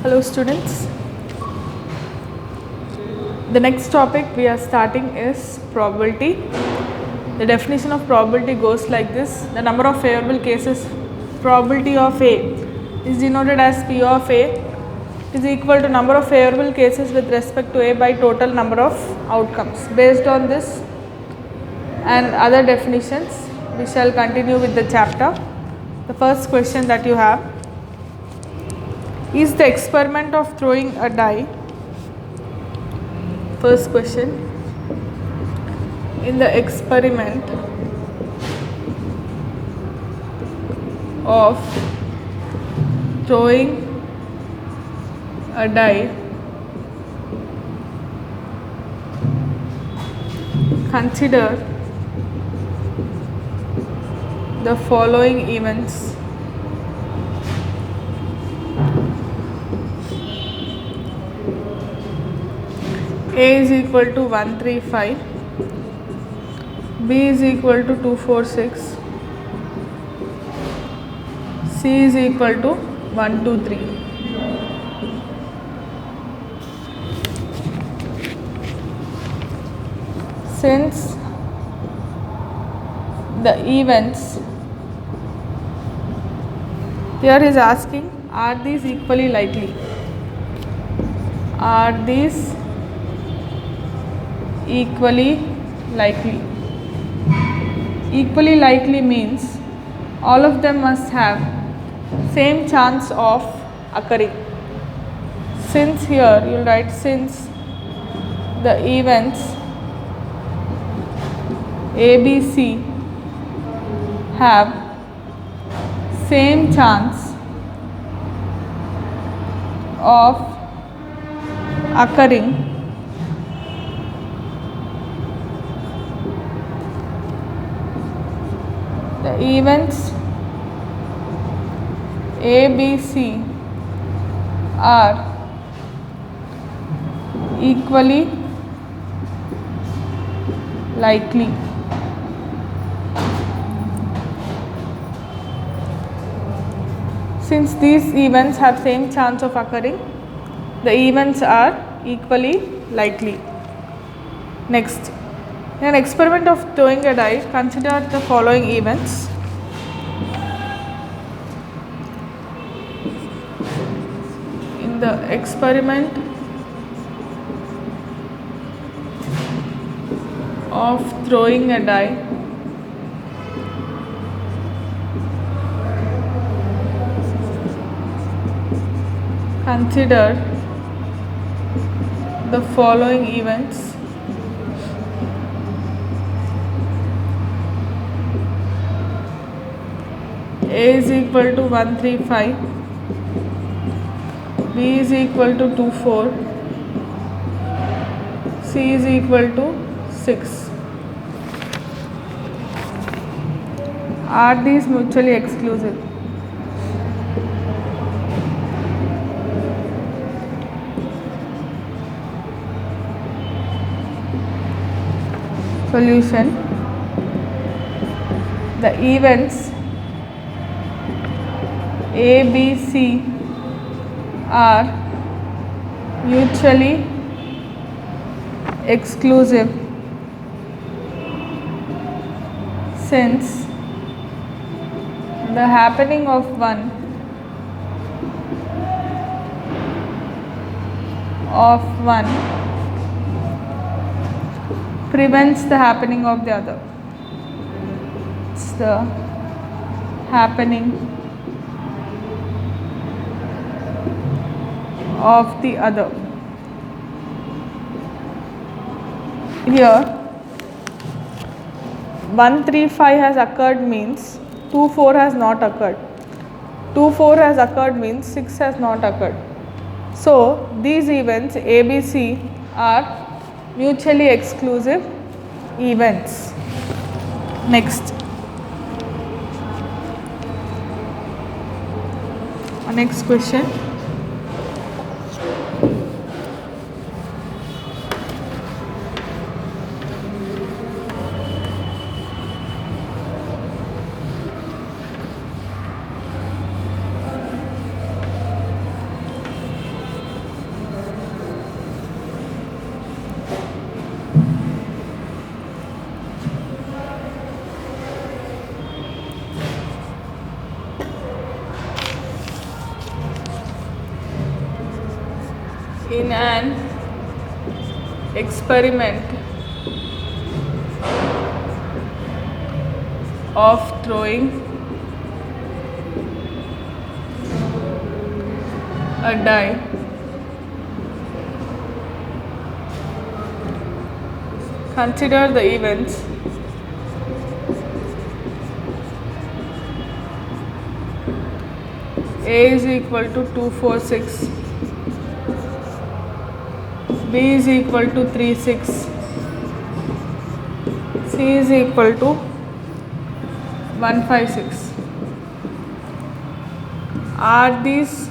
Hello students. The next topic we are starting is probability. The definition of probability goes like this. The number of favorable cases, probability of A is denoted as P of A is equal to number of favorable cases with respect to A by total number of outcomes. Based on this and other definitions, we shall continue with the chapter. The first question that you have is the experiment of throwing a die. First question, in the experiment of throwing a die, consider the following events. A is equal to 135, B is equal to 246, C is equal to 123. Since the events, here is asking, are these equally likely? Are these equally likely? Equally likely means all of them must have same chance of occurring. Since here you will write since the events A, B, C have same chance of occurring, the events A, B, C are equally likely. Since these events have same chance of occurring, the events are equally likely. Next, in an experiment of throwing a die, consider the following events. In the experiment of throwing a die, consider the following events. A is equal to 135, B is equal to 24, C is equal to 6. Are these mutually exclusive? Solution, the events A, B, C are mutually exclusive since the happening of one prevents the happening of the other. It's the happening of the other. Here 135 has occurred means 24 has not occurred. 24 has occurred means 6 has not occurred. So these events A, B, C are mutually exclusive events. Next, next question. in an experiment of throwing a die consider the events A is equal to 246, B is equal to 36, C is equal to 156. Are these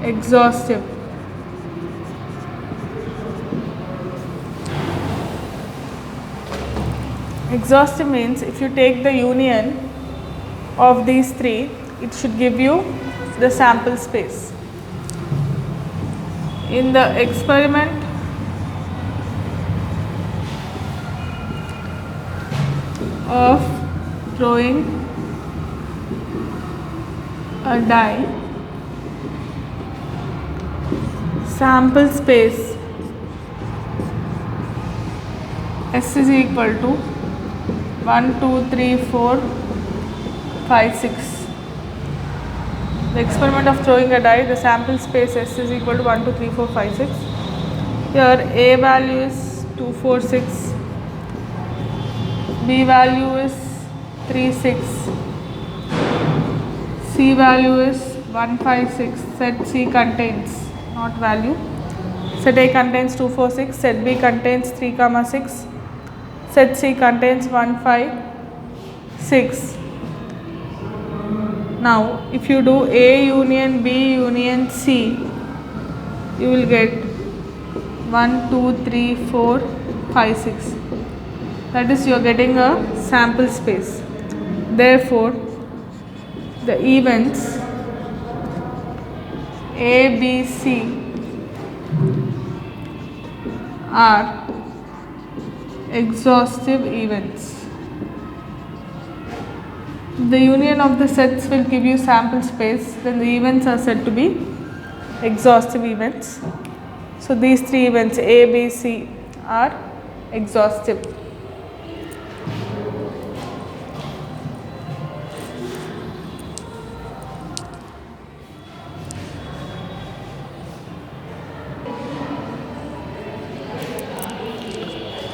exhaustive? Exhaustive means if you take the union of these three, it should give you the sample space. In the experiment of throwing a die, sample space S is equal to 1, 2, 3, 4, 5, 6. The experiment of throwing a die, the sample space S is equal to 1, 2, 3, 4, 5, 6. Here A value is 246, B value is 36, C value is 156, set C contains, not value, set A contains 246, set B contains 3, 6, set C contains 156. Now if you do A union B union C, you will get 1, 2, 3, 4, 5, 6. That is, you are getting a sample space. Therefore, the events A, B, C are exhaustive events. The union of the sets will give you sample space, then the events are said to be exhaustive events. So these three events A, B, C are exhaustive.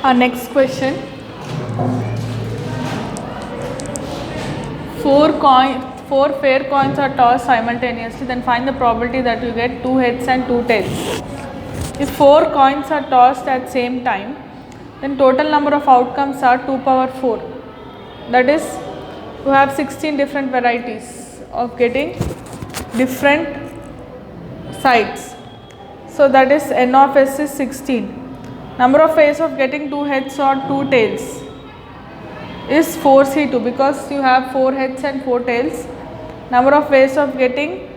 Our next question. Four fair coins are tossed simultaneously, then find the probability that you get 2 heads and 2 tails. If 4 coins are tossed at same time, then total number of outcomes are 2 power 4. That is, you have 16 different varieties of getting different sides. So that is n of s is 16. Number of ways of getting 2 heads or 2 tails is 4C2 because you have 4 heads and 4 tails. Number of ways of getting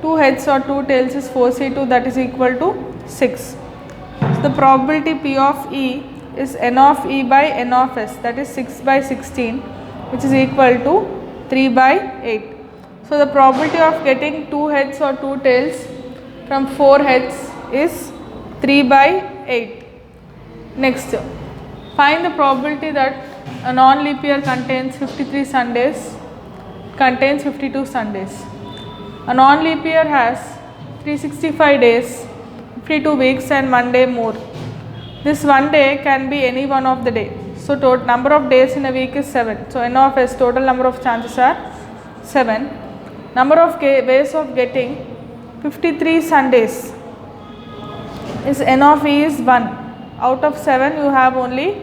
2 heads or 2 tails is 4C2, that is equal to 6. So the probability P of E is n of E by n of S, that is 6 by 16, which is equal to 3 by 8. So the probability of getting 2 heads or 2 tails from 4 heads is 3 by 8. Next, find the probability that a non-leap year contains 53 Sundays, contains 52 Sundays. A non-leap year has 365 days, 52 weeks and 1 day more. This 1 day can be any one of the day. So total number of days in a week is 7. So n of s, total number of chances are 7. Number of ways of getting 53 Sundays is n of e is 1. Out of 7 you have only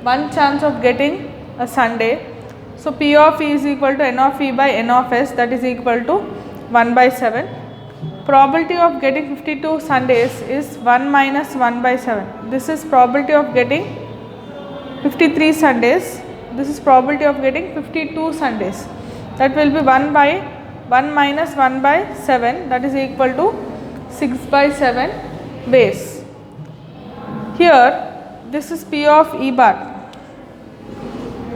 1 chance of getting a Sunday. So P of E is equal to n of E by n of S, that is equal to 1 by 7. Probability of getting 52 Sundays is 1 minus 1 by 7. This is probability of getting 53 Sundays. This is probability of getting 52 Sundays. That will be 1 by 1 minus 1 by 7, that is equal to 6 by 7 ways. Here this is P of E bar.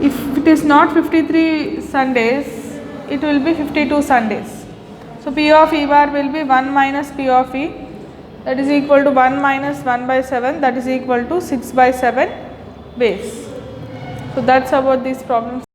If it is not 53 Sundays, it will be 52 Sundays. So P of E bar will be 1 minus P of E, that is equal to 1 minus 1 by 7, that is equal to 6 by 7 base. So that's about these problems.